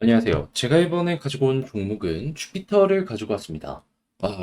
안녕하세요. 제가 이번에 가지고 온 종목은 주피터를 가지고 왔습니다.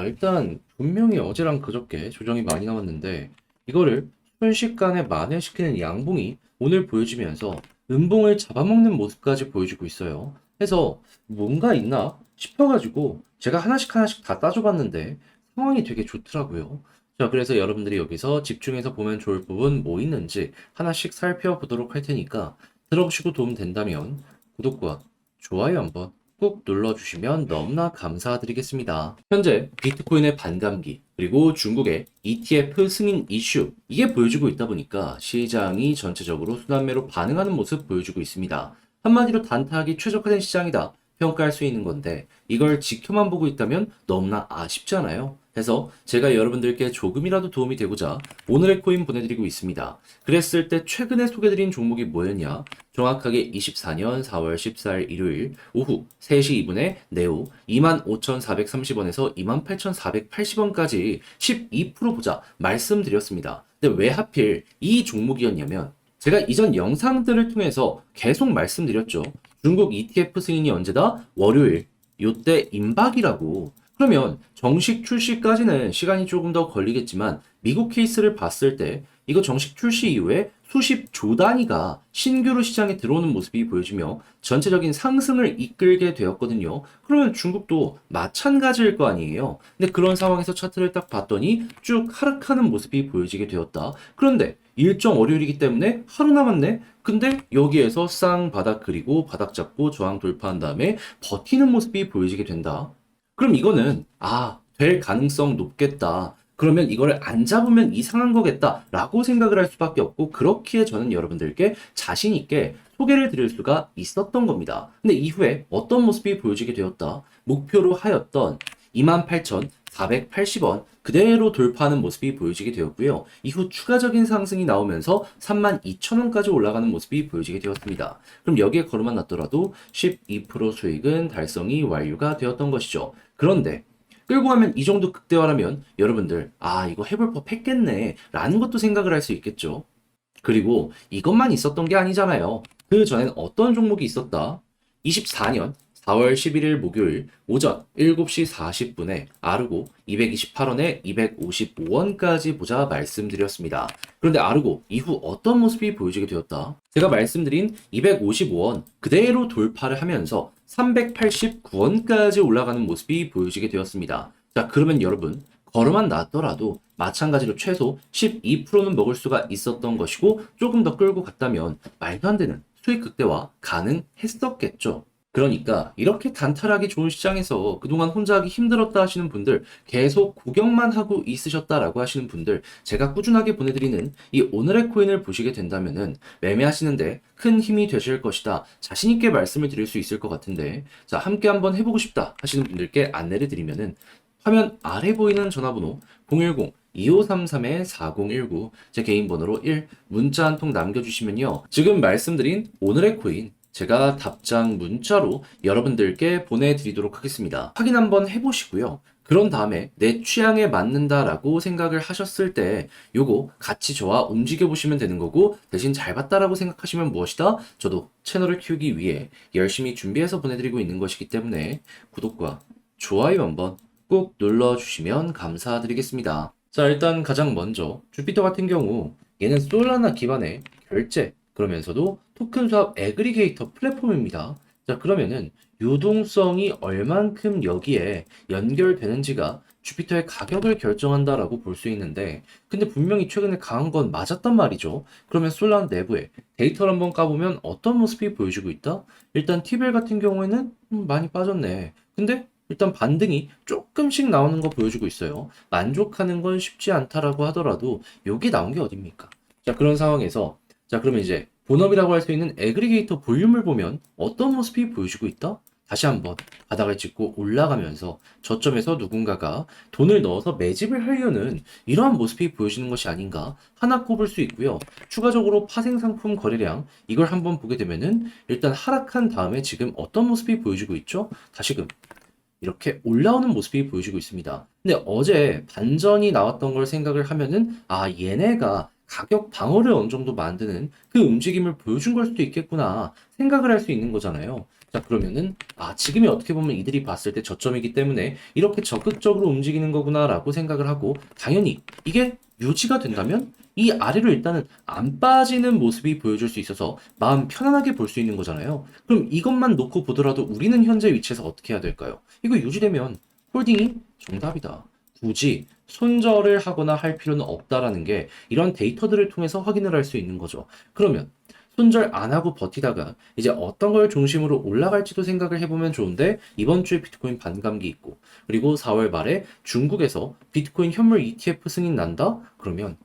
일단 분명히 어제랑 그저께 조정이 많이 나왔는데 이거를 순식간에 만회시키는 양봉이 오늘 보여지면서 음봉을 잡아먹는 모습까지 보여주고 있어요. 그래서 뭔가 있나 싶어가지고 제가 하나씩 하나씩 다 따져봤는데 상황이 되게 좋더라고요. 자, 그래서 여러분들이 여기서 집중해서 보면 좋을 부분 뭐 있는지 하나씩 살펴보도록 할 테니까 들어보시고 도움 된다면 구독과 좋아요 한번 꾹 눌러주시면 너무나 감사드리겠습니다. 현재 비트코인의 반감기, 그리고 중국의 ETF 승인 이슈, 이게 보여주고 있다 보니까 시장이 전체적으로 순환매로 반응하는 모습 보여주고 있습니다. 한마디로 단타하기 최적화된 시장이다 평가할 수 있는 건데 이걸 지켜만 보고 있다면 너무나 아쉽잖아요. 그래서 제가 여러분들께 조금이라도 도움이 되고자 오늘의 코인 보내드리고 있습니다. 그랬을 때 최근에 소개드린 종목이 뭐였냐? 정확하게 24년 4월 14일 일요일 오후 3시 2분에 네오 25,430원에서 28,480원까지 12% 보자 말씀드렸습니다. 근데 왜 하필 이 종목이었냐면 제가 이전 영상들을 통해서 계속 말씀드렸죠. 중국 ETF 승인이 언제다? 월요일. 요때 임박이라고. 그러면 정식 출시까지는 시간이 조금 더 걸리겠지만 미국 케이스를 봤을 때 이거 정식 출시 이후에 수십 조 단위가 신규로 시장에 들어오는 모습이 보여지며 전체적인 상승을 이끌게 되었거든요. 그러면 중국도 마찬가지일 거 아니에요. 근데 그런 상황에서 차트를 딱 봤더니 쭉 하락하는 모습이 보여지게 되었다. 그런데 일정 월요일이기 때문에 하루 남았네? 근데 여기에서 쌍바닥 그리고 바닥 잡고 저항 돌파한 다음에 버티는 모습이 보여지게 된다. 그럼 이거는 될 가능성 높겠다. 그러면 이거를 안 잡으면 이상한 거겠다라고 생각을 할 수밖에 없고 그렇기에 저는 여러분들께 자신 있게 소개를 드릴 수가 있었던 겁니다. 근데 이후에 어떤 모습이 보여지게 되었다. 목표로 하였던 28,480원 그대로 돌파하는 모습이 보여지게 되었고요. 이후 추가적인 상승이 나오면서 32,000원까지 올라가는 모습이 보여지게 되었습니다. 그럼 여기에 걸어만 놨더라도 12% 수익은 달성이 완료가 되었던 것이죠. 그런데 끌고 가면 이 정도 극대화라면 여러분들 이거 해볼 법 했겠네 라는 것도 생각을 할 수 있겠죠. 그리고 이것만 있었던 게 아니잖아요. 그 전엔 어떤 종목이 있었다? 24년 4월 11일 목요일 오전 7시 40분에 아르고 228원에 255원까지 보자 말씀드렸습니다. 그런데 아르고 이후 어떤 모습이 보여지게 되었다? 제가 말씀드린 255원 그대로 돌파를 하면서 389원까지 올라가는 모습이 보여지게 되었습니다. 자, 그러면 여러분 걸어만 놨더라도 마찬가지로 최소 12%는 먹을 수가 있었던 것이고 조금 더 끌고 갔다면 말도 안 되는 수익 극대화 가능했었겠죠. 그러니까 이렇게 단타하기 좋은 시장에서 그동안 혼자 하기 힘들었다 하시는 분들, 계속 구경만 하고 있으셨다라고 하시는 분들, 제가 꾸준하게 보내드리는 이 오늘의 코인을 보시게 된다면은 매매하시는데 큰 힘이 되실 것이다. 자신 있게 말씀을 드릴 수 있을 것 같은데, 자, 함께 한번 해보고 싶다 하시는 분들께 안내를 드리면은 화면 아래 보이는 전화번호 010-2533-4019 제 개인 번호로 1 문자 한 통 남겨주시면요. 지금 말씀드린 오늘의 코인 제가 답장 문자로 여러분들께 보내드리도록 하겠습니다. 확인 한번 해보시고요. 그런 다음에 내 취향에 맞는다라고 생각을 하셨을 때 요거 같이 저와 움직여 보시면 되는 거고 대신 잘 봤다라고 생각하시면 무엇이다? 저도 채널을 키우기 위해 열심히 준비해서 보내드리고 있는 것이기 때문에 구독과 좋아요 한번 꾹 눌러주시면 감사드리겠습니다. 자, 일단 가장 먼저 주피터 같은 경우 얘는 솔라나 기반의 결제 그러면서도 토큰 수합 애그리게이터 플랫폼입니다. 자, 그러면은 유동성이 얼만큼 여기에 연결되는지가 주피터의 가격을 결정한다라고 볼 수 있는데 근데 분명히 최근에 강한 건 맞았단 말이죠. 그러면 솔라나 내부에 데이터를 한번 까보면 어떤 모습이 보여주고 있다? 일단 티벨 같은 경우에는 많이 빠졌네. 근데 일단 반등이 조금씩 나오는 거 보여주고 있어요. 만족하는 건 쉽지 않다라고 하더라도 여기 나온 게 어딥니까? 자, 그런 상황에서 자, 그러면 이제 본업이라고 할 수 있는 애그리게이터 볼륨을 보면 어떤 모습이 보여주고 있다? 다시 한번 바닥을 찍고 올라가면서 저점에서 누군가가 돈을 넣어서 매집을 하려는 이러한 모습이 보여지는 것이 아닌가 하나 꼽을 수 있고요. 추가적으로 파생상품 거래량 이걸 한번 보게 되면은 일단 하락한 다음에 지금 어떤 모습이 보여지고 있죠? 다시금 이렇게 올라오는 모습이 보여지고 있습니다. 근데 어제 반전이 나왔던 걸 생각을 하면은 얘네가 가격 방어를 어느 정도 만드는 그 움직임을 보여준 걸 수도 있겠구나 생각을 할 수 있는 거잖아요. 자, 그러면은, 지금이 어떻게 보면 이들이 봤을 때 저점이기 때문에 이렇게 적극적으로 움직이는 거구나라고 생각을 하고, 당연히 이게 유지가 된다면 이 아래로 일단은 안 빠지는 모습이 보여줄 수 있어서 마음 편안하게 볼 수 있는 거잖아요. 그럼 이것만 놓고 보더라도 우리는 현재 위치에서 어떻게 해야 될까요? 이거 유지되면 홀딩이 정답이다. 굳이 손절을 하거나 할 필요는 없다라는 게 이런 데이터들을 통해서 확인을 할 수 있는 거죠. 그러면 손절 안 하고 버티다가 이제 어떤 걸 중심으로 올라갈지도 생각을 해보면 좋은데, 이번 주에 비트코인 반감기 있고, 그리고 4월 말에 중국에서 비트코인 현물 ETF 승인 난다? 그러면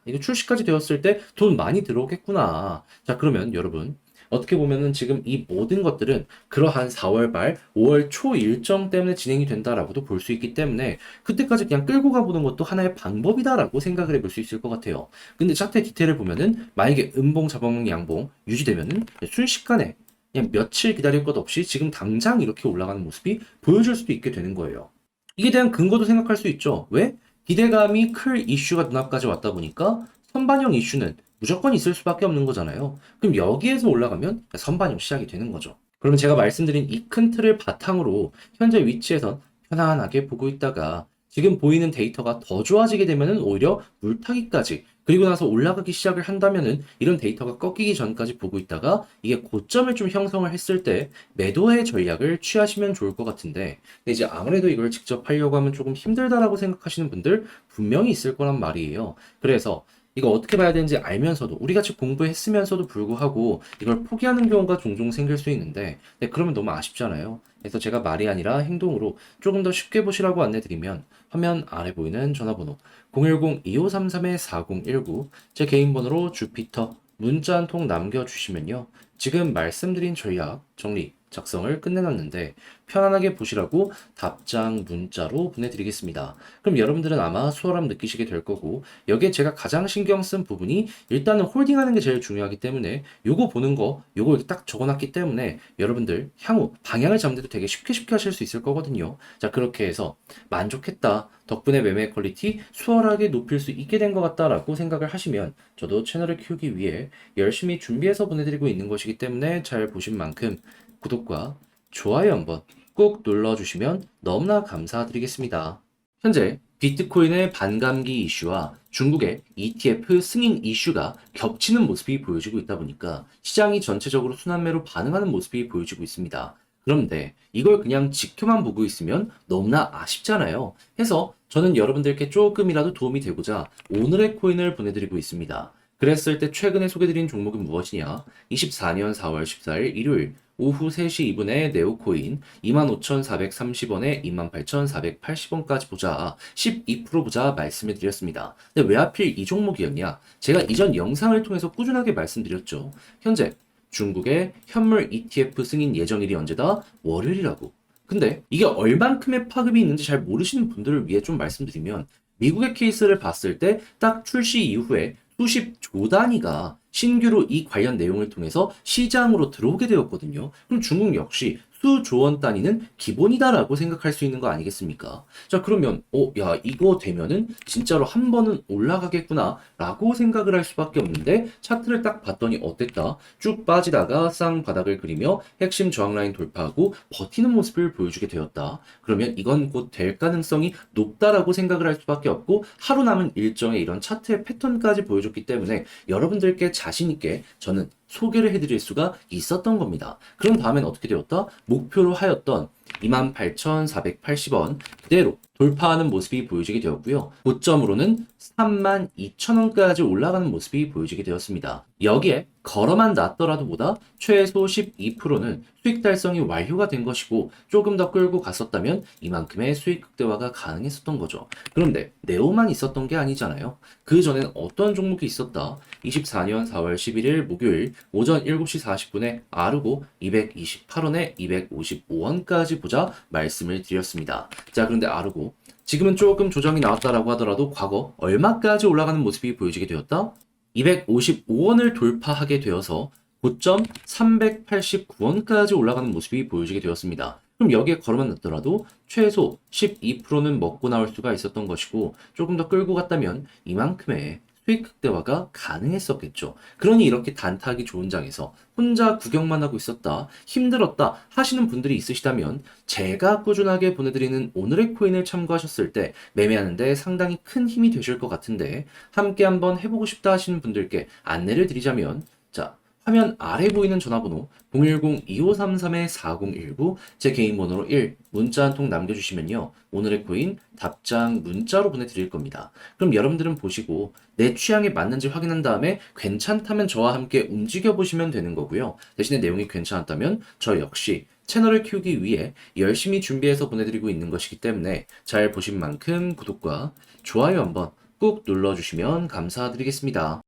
이거 출시까지 되었을 때 돈 많이 들어오겠구나. 자, 그러면 여러분, 어떻게 보면은 지금 이 모든 것들은 그러한 4월 말, 5월 초 일정 때문에 진행이 된다라고도 볼 수 있기 때문에 그때까지 그냥 끌고 가보는 것도 하나의 방법이다라고 생각을 해볼 수 있을 것 같아요. 근데 차트 디테일을 보면은 만약에 음봉, 자봉, 양봉 유지되면은 순식간에 그냥 며칠 기다릴 것 없이 지금 당장 이렇게 올라가는 모습이 보여줄 수도 있게 되는 거예요. 이에 대한 근거도 생각할 수 있죠. 왜? 기대감이 클 이슈가 눈앞까지 왔다 보니까 선반영 이슈는 무조건 있을 수밖에 없는 거잖아요. 그럼 여기에서 올라가면 선반영 시작이 되는 거죠. 그러면 제가 말씀드린 이 큰 틀을 바탕으로 현재 위치에선 편안하게 보고 있다가 지금 보이는 데이터가 더 좋아지게 되면은 오히려 물타기까지, 그리고 나서 올라가기 시작을 한다면은 이런 데이터가 꺾이기 전까지 보고 있다가 이게 고점을 좀 형성을 했을 때 매도의 전략을 취하시면 좋을 것 같은데, 근데 이제 아무래도 이걸 직접 하려고 하면 조금 힘들다라고 생각하시는 분들 분명히 있을 거란 말이에요. 그래서 이거 어떻게 봐야 되는지 알면서도, 우리 같이 공부했으면서도 불구하고 이걸 포기하는 경우가 종종 생길 수 있는데, 네, 그러면 너무 아쉽잖아요. 그래서 제가 말이 아니라 행동으로 조금 더 쉽게 보시라고 안내드리면, 화면 아래 보이는 전화번호 010-2533-4019, 제 개인 번호로 주피터 문자 한 통 남겨주시면요, 지금 말씀드린 전략 정리 작성을 끝내놨는데 편안하게 보시라고 답장 문자로 보내드리겠습니다. 그럼 여러분들은 아마 수월함 느끼시게 될 거고, 여기에 제가 가장 신경 쓴 부분이 일단은 홀딩하는 게 제일 중요하기 때문에 요거 보는 거, 요거 이렇게 딱 적어놨기 때문에 여러분들 향후 방향을 잡는데도 되게 쉽게 하실 수 있을 거거든요. 자, 그렇게 해서 만족했다, 덕분에 매매 퀄리티 수월하게 높일 수 있게 된 것 같다라고 생각을 하시면, 저도 채널을 키우기 위해 열심히 준비해서 보내드리고 있는 것이기 때문에 잘 보신 만큼 구독과 좋아요 한번 꼭 눌러주시면 너무나 감사드리겠습니다. 현재 비트코인의 반감기 이슈와 중국의 ETF 승인 이슈가 겹치는 모습이 보여지고 있다 보니까 시장이 전체적으로 순환매로 반응하는 모습이 보여지고 있습니다. 그런데 이걸 그냥 지켜만 보고 있으면 너무나 아쉽잖아요. 해서 저는 여러분들께 조금이라도 도움이 되고자 오늘의 코인을 보내드리고 있습니다. 그랬을 때 최근에 소개드린 종목은 무엇이냐? 24년 4월 14일 일요일 오후 3시 2분에 네오코인 25,430원에 28,480원까지 보자, 12% 보자 말씀을 드렸습니다. 근데 왜 하필 이 종목이었냐? 제가 이전 영상을 통해서 꾸준하게 말씀드렸죠. 현재 중국의 현물 ETF 승인 예정일이 언제다? 월요일이라고. 근데 이게 얼만큼의 파급이 있는지 잘 모르시는 분들을 위해 좀 말씀드리면, 미국의 케이스를 봤을 때 딱 출시 이후에 수십 조 단위가 신규로 이 관련 내용을 통해서 시장으로 들어오게 되었거든요. 그럼 중국 역시 수조 원 단위는 기본이다라고 생각할 수 있는 거 아니겠습니까? 자, 그러면 야, 이거 되면은 진짜로 한 번은 올라가겠구나 라고 생각을 할 수밖에 없는데, 차트를 딱 봤더니 어땠다? 쭉 빠지다가 쌍바닥을 그리며 핵심 저항 라인 돌파하고 버티는 모습을 보여주게 되었다. 그러면 이건 곧 될 가능성이 높다라고 생각을 할 수밖에 없고, 하루 남은 일정의 이런 차트의 패턴까지 보여줬기 때문에 여러분들께 자신 있게 저는 소개를 해드릴 수가 있었던 겁니다. 그런 다음엔 어떻게 되었다? 목표로 하였던 28,480원 그대로 돌파하는 모습이 보여지게 되었고요. 고점으로는 32,000원까지 올라가는 모습이 보여지게 되었습니다. 여기에 걸어만 놨더라도 보다 최소 12%는 수익 달성이 완료가 된 것이고, 조금 더 끌고 갔었다면 이만큼의 수익 극대화가 가능했었던 거죠. 그런데 네오만 있었던 게 아니잖아요. 그 전엔 어떤 종목이 있었다? 24년 4월 11일 목요일 오전 7시 40분에 아르고 228원에 255원까지 보자 말씀을 드렸습니다. 자, 그런데 아르고 지금은 조금 조정이 나왔다라고 하더라도 과거 얼마까지 올라가는 모습이 보여지게 되었다? 255원을 돌파하게 되어서 고점 389원까지 올라가는 모습이 보여지게 되었습니다. 그럼 여기에 걸어만 놨더라도 최소 12%는 먹고 나올 수가 있었던 것이고, 조금 더 끌고 갔다면 이만큼의 수익 극대화가 가능했었겠죠. 그러니 이렇게 단타하기 좋은 장에서 혼자 구경만 하고 있었다, 힘들었다 하시는 분들이 있으시다면 제가 꾸준하게 보내드리는 오늘의 코인을 참고하셨을 때 매매하는데 상당히 큰 힘이 되실 것 같은데 함께 한번 해보고 싶다 하시는 분들께 안내를 드리자면 자, 화면 아래 보이는 전화번호 010-2533-4019 제 개인 번호로 1 문자 한 통 남겨주시면요. 오늘의 코인 답장 문자로 보내드릴 겁니다. 그럼 여러분들은 보시고 내 취향에 맞는지 확인한 다음에 괜찮다면 저와 함께 움직여 보시면 되는 거고요. 대신에 내용이 괜찮았다면 저 역시 채널을 키우기 위해 열심히 준비해서 보내드리고 있는 것이기 때문에 잘 보신 만큼 구독과 좋아요 한번 꾹 눌러주시면 감사드리겠습니다.